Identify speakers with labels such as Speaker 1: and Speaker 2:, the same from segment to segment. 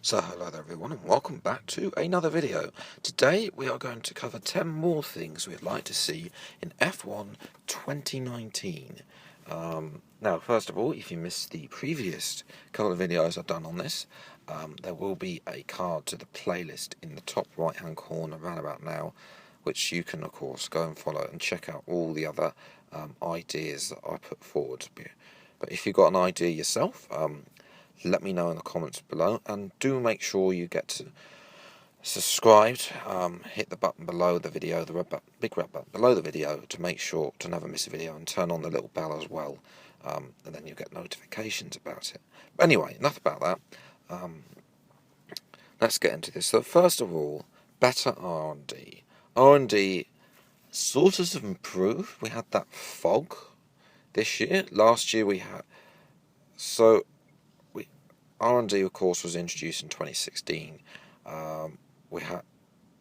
Speaker 1: So hello there everyone and welcome back to another video. Today we are going to cover 10 more things we'd like to see in F1 2019. Now first of all, if you missed the previous couple of videos I've done on this, there will be a card to the playlist in the top right hand corner around about now, which you can of course go and follow and check out all the other ideas that I put forward. But if you've got an idea yourself, let me know in the comments below, and do make sure you get subscribed. Hit the button below the video, the big red button below the video, to make sure to never miss a video, and turn on the little bell as well, and then you'll get notifications about it. But anyway, enough about that. Let's get into this. So first of all, better R&D. R&D sort of improved. We had that fog this year. Last year we had R&D, of course, was introduced in 2016. There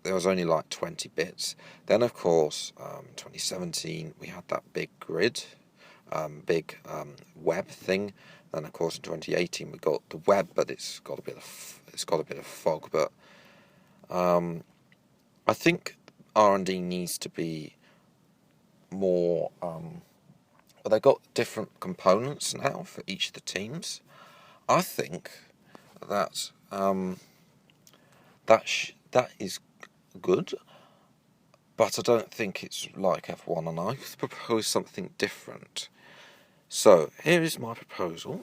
Speaker 1: was only like 20 bits. Then, of course, 2017 we had that big grid, web thing. Then, of course, in 2018 we got the web, but it's got a bit of fog. But I think R&D needs to be more. Well, they got different components now for each of the teams. I think that that is good, but I don't think it's like F1, and I propose something different. So here is my proposal.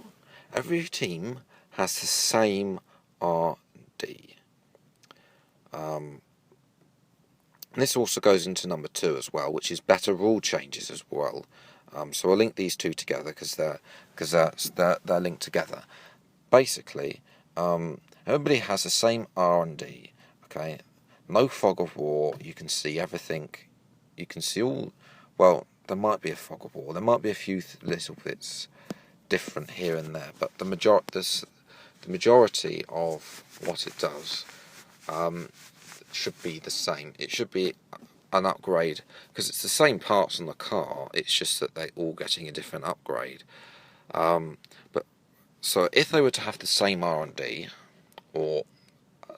Speaker 1: Every team has the same R&D. And this also goes into number 2 as well, which is better rule changes as well. So I'll link these two together because they're linked together. Basically, everybody has the same R&D. Okay, no fog of war. You can see everything. You can see all. Well, there might be a fog of war. There might be a few little bits different here and there, but the majority of what it does should be the same. It should be an upgrade because it's the same parts on the car. It's just that they're all getting a different upgrade. So if they were to have the same R&D or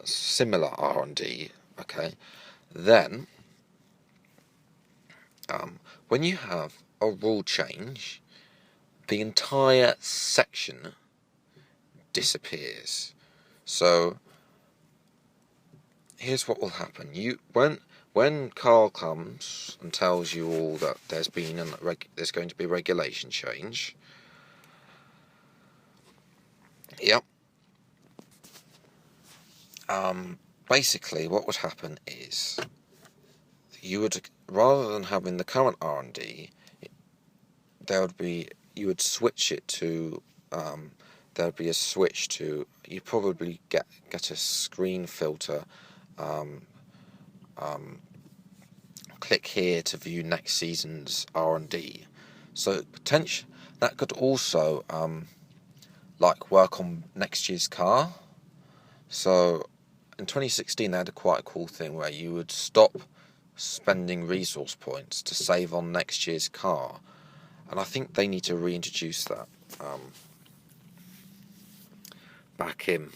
Speaker 1: similar R&D, okay, then when you have a rule change, the entire section disappears. So here's what will happen. When Carl comes and tells you all that there's going to be a regulation change. Yep. Basically, what would happen is you would, rather than having the current R&D, you would switch it to. There would be a switch to. You probably get a screen filter. Click here to view next season's R&D. So that could also work on next year's car. So in 2016 they had quite a cool thing where you would stop spending resource points to save on next year's car, and I think they need to reintroduce that back in.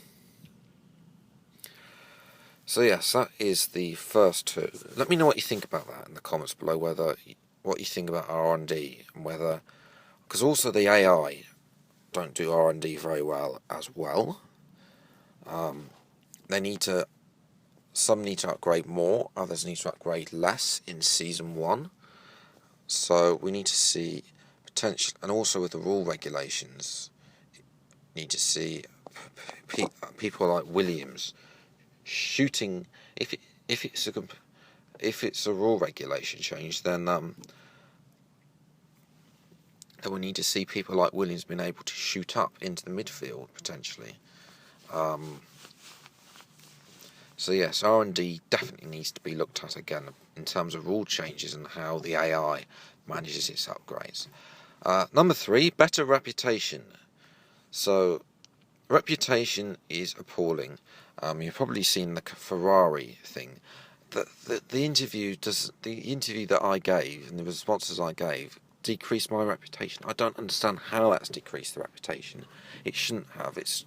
Speaker 1: So yes, that is the first two. Let me know what you think about that in the comments below, what you think about R&D, and whether, because also the AI don't do R&D very well as well. Some need to upgrade more, others need to upgrade less in Season 1. So we need to see potential, and also with the rule regulations, need to see people like Williams shooting. If it's a rule regulation change, then we need to see people like Williams being able to shoot up into the midfield potentially. So yes, R&D definitely needs to be looked at again in terms of rule changes and how the AI manages its upgrades. Number 3, better reputation. So reputation is appalling. You've probably seen the Ferrari thing. The interview that I gave and the responses I gave decreased my reputation. I don't understand how that's decreased the reputation. It shouldn't have. It's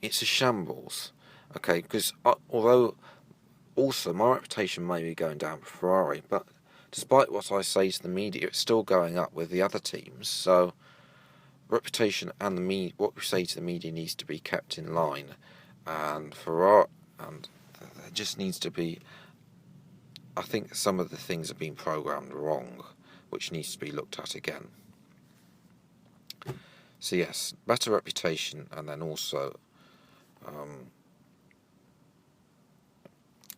Speaker 1: it's a shambles. Okay, because although also my reputation may be going down with Ferrari, but despite what I say to the media, it's still going up with the other teams. So reputation and what we say to the media needs to be kept in line, and Ferrari, and there just needs to be. I think some of the things have been programmed wrong, which needs to be looked at again. So yes, better reputation, and then also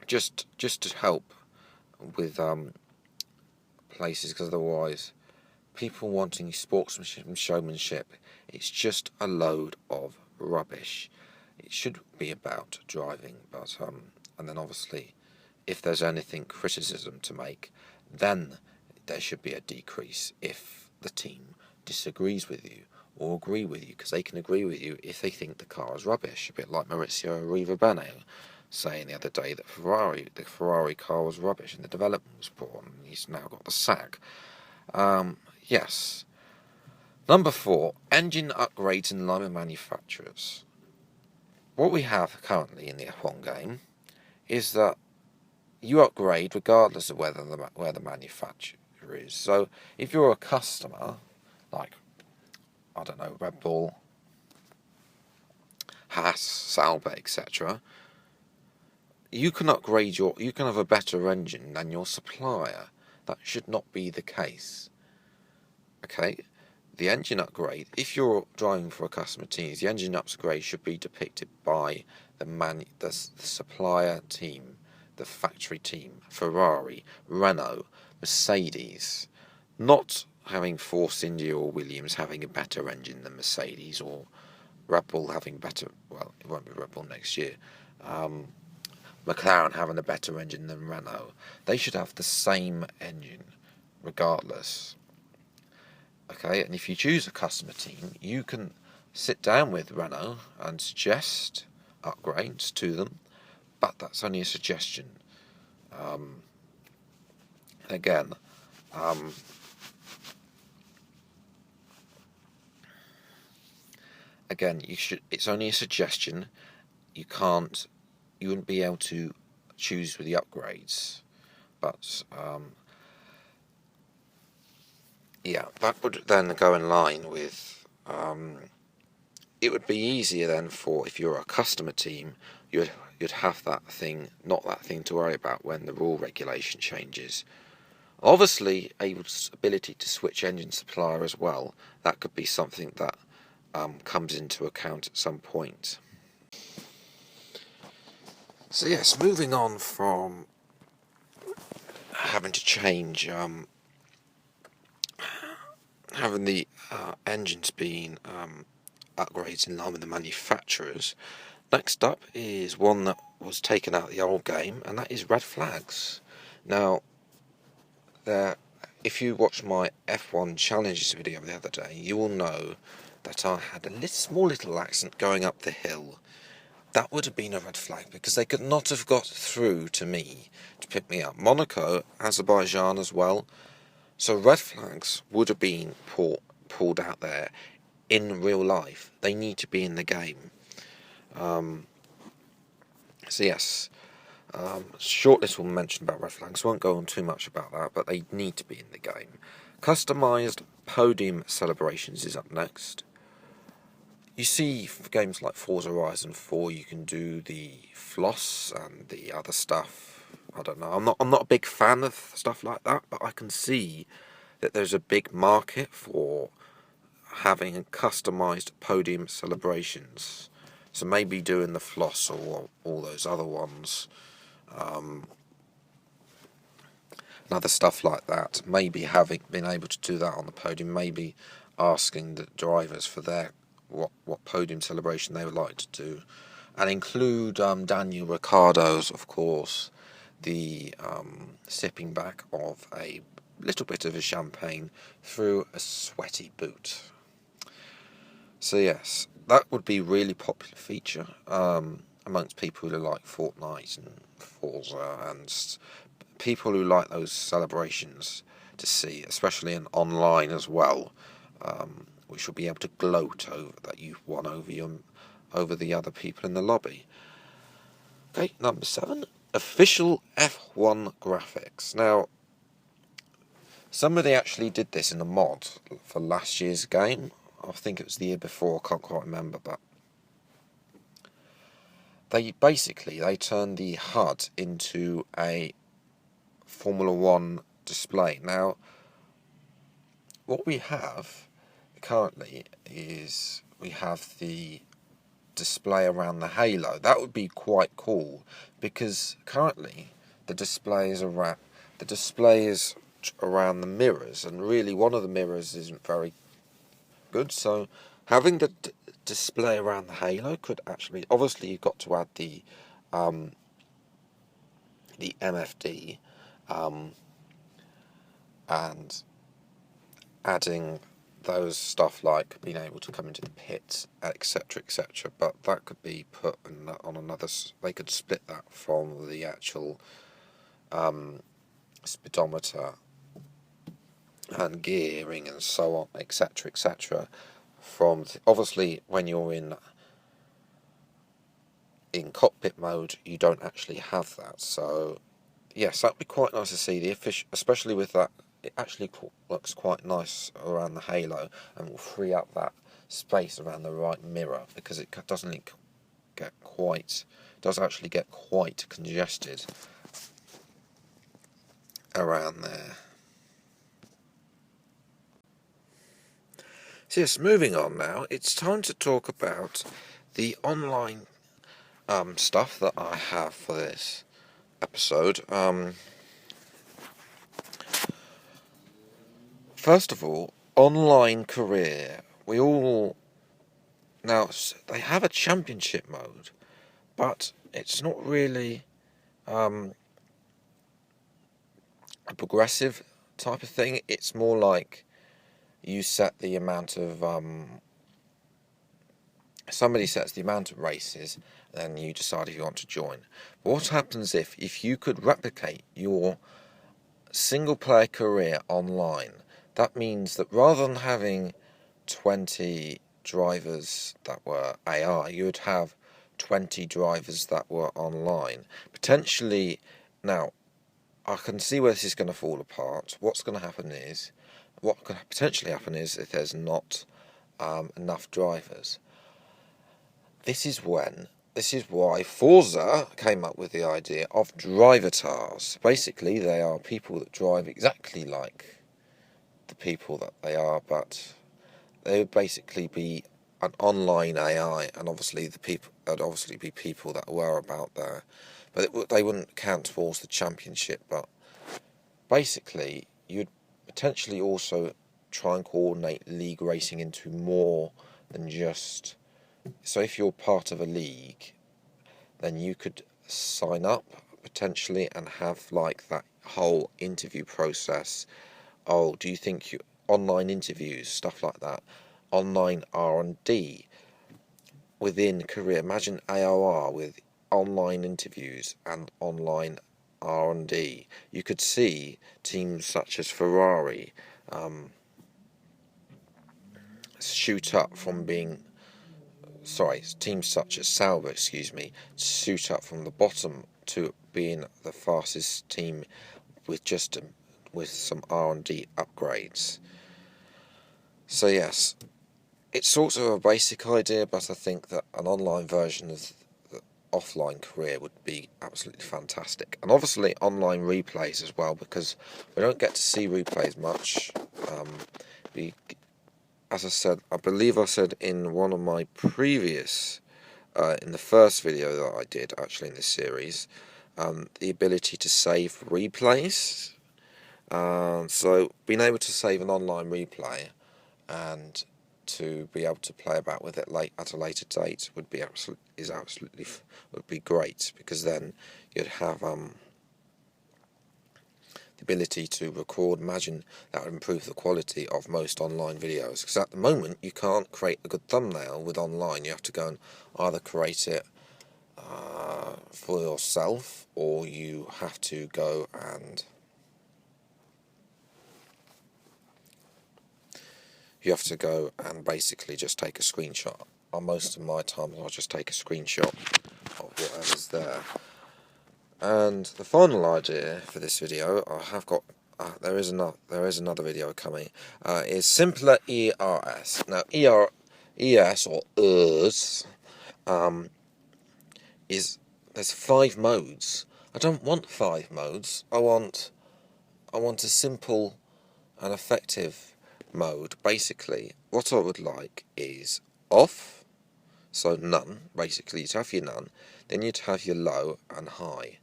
Speaker 1: just to help with places, because otherwise people wanting sportsmanship and showmanship, it's just a load of rubbish. It should be about driving, but and then obviously if there's anything criticism to make, then there should be a decrease if the team disagrees with you or agree with you, because they can agree with you if they think the car is rubbish, a bit like Maurizio Arrivabene saying the other day that the Ferrari car was rubbish and the development was poor, and he's now got the sack. Yes. Number 4, engine upgrades in line with manufacturers. What we have currently in the F1 game is that you upgrade regardless of where the manufacturer is. So if you're a customer, like, I don't know, Red Bull, Haas, Sauber, etc., you can you can have a better engine than your supplier. That should not be the case. Okay, the engine upgrade, if you're driving for a customer team, the engine upgrade should be depicted by the supplier team, the factory team, Ferrari, Renault, Mercedes, not having Force India or Williams having a better engine than Mercedes, or Red Bull having better, well, it won't be Red Bull next year, McLaren having a better engine than Renault. They should have the same engine regardless. Okay, and if you choose a customer team, you can sit down with Renault and suggest upgrades to them, but that's only a suggestion. Again, it's only a suggestion. You wouldn't be able to choose with the upgrades, but yeah, that would then go in line with. It would be easier then if you're a customer team, you'd have not that thing to worry about when the rule regulation changes. Obviously, ability to switch engine supplier as well. That could be something that comes into account at some point. So yes, moving on from having to change, having the engines being upgrades in line with the manufacturers. Next up is one that was taken out of the old game, and that is red flags. Now, if you watched my F1 challenges video the other day, you will know that I had a small little accident going up the hill. That would have been a red flag, because they could not have got through to me to pick me up. Monaco, Azerbaijan as well. So red flags would have been pulled out there in real life. They need to be in the game. So yes, short little mention about red flags. Won't go on too much about that, but they need to be in the game. Customised podium celebrations is up next. You see, for games like Forza Horizon 4, you can do the floss and the other stuff. I don't know. I'm not a big fan of stuff like that, but I can see that there's a big market for having customised podium celebrations. So maybe doing the floss or all those other ones, and other stuff like that. Maybe having been able to do that on the podium, maybe asking the drivers for what podium celebration they would like to do, and include Daniel Ricciardo's, of course, the sipping back of a little bit of a champagne through a sweaty boot. So yes, that would be a really popular feature amongst people who like Fortnite and Forza, and people who like those celebrations to see, especially in online as well, which will be able to gloat over that you've won over your over the other people in the lobby. Okay, number 7, official F1 graphics. Now, somebody actually did this in a mod for last year's game. I think it was the year before, I can't quite remember, but they turned the HUD into a Formula 1 display. Now, what we have currently is we have the display around the halo. That would be quite cool, because currently the display is around the mirrors, and really one of the mirrors isn't very good. So having the display around the halo could actually, obviously you've got to add the MFD, and adding those stuff like being able to come into the pits, etc., etc. But that could be put on another. They could split that from the actual speedometer and gearing and so on, etc., etc. From obviously when you're in cockpit mode, you don't actually have that. So yes, that'd be quite nice to see the official, especially with that. It actually looks quite nice around the halo, and will free up that space around the right mirror, because it doesn't get quite, does actually get quite congested around there. So yes, moving on now, it's time to talk about the online stuff that I have for this episode. First of all, online career. Now, they have a championship mode, but it's not really a progressive type of thing. It's more like you set the amount of somebody sets the amount of races, then you decide if you want to join. But what happens if you could replicate your single player career online? That means that rather than having 20 drivers that were AI, you would have 20 drivers that were online. Potentially, now, I can see where this is going to fall apart. What could potentially happen is if there's not enough drivers. This is why Forza came up with the idea of drivatars. Basically, they are people that drive exactly like the people that they are, but they would basically be an online AI, and obviously there'd obviously be people that were about there, but they wouldn't count towards the championship. But basically, you'd potentially also try and coordinate league racing into more than just. So if you're part of a league, then you could sign up potentially and have like that whole interview process. Oh, do you think online interviews, stuff like that, online R&D within career? Imagine AOR with online interviews and online R&D. You could see teams such as Ferrari shoot up from being. Teams such as Sauber, shoot up from the bottom to being the fastest team with some R&D upgrades. So yes, it's sort of a basic idea, but I think that an online version of the offline career would be absolutely fantastic. And obviously online replays as well, because we don't get to see replays much. As I said, I believe I said in one of my previous, in the first video that I did actually in this series, the ability to save replays. So being able to save an online replay and to be able to play about with it at a later date would be great, because then you'd have the ability to record. Imagine that would improve the quality of most online videos, because at the moment you can't create a good thumbnail with online. You have to go and either create it for yourself, or you have to go and basically just take a screenshot most of my time I'll just take a screenshot of whatever's there. And the final idea for this video, I have got, there is another video coming, is simpler ERS. Now ERS or ERS there's 5 modes. I don't want 5 modes. I want a simple and effective mode. Basically, what I would like is off, so none. Basically, you'd have your none, then you'd have your low and high.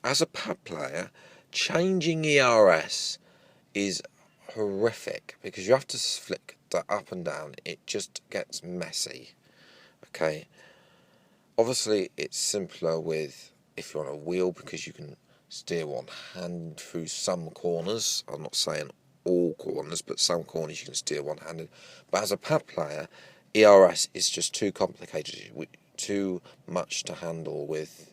Speaker 1: As a pad player, changing ERS is horrific because you have to flick that up and down. It just gets messy. Okay. Obviously, it's simpler if you're on a wheel because you can steer one hand through some corners. I'm not saying all corners, but some corners you can steer one-handed. But as a pad player, ERS is just too complicated, too much to handle with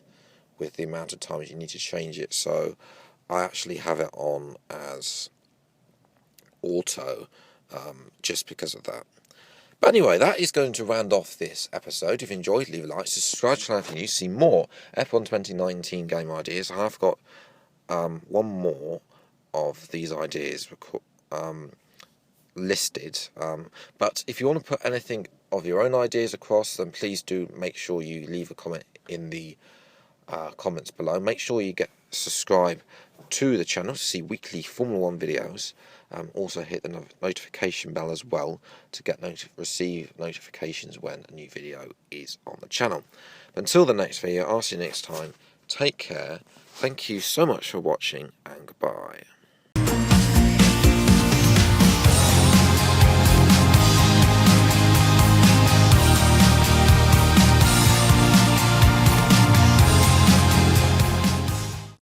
Speaker 1: the amount of times you need to change it. So I actually have it on as auto, just because of that. But anyway, that is going to round off this episode. If you enjoyed, leave a like, subscribe to the channel if you're new, see more F1 2019 game ideas. I have got one more of these ideas listed. But if you want to put anything of your own ideas across, then please do make sure you leave a comment in the comments below. Make sure you subscribe to the channel to see weekly Formula 1 videos. Also hit the notification bell as well to receive notifications when a new video is on the channel. Until the next video, I'll see you next time. Take care. Thank you so much for watching, and goodbye.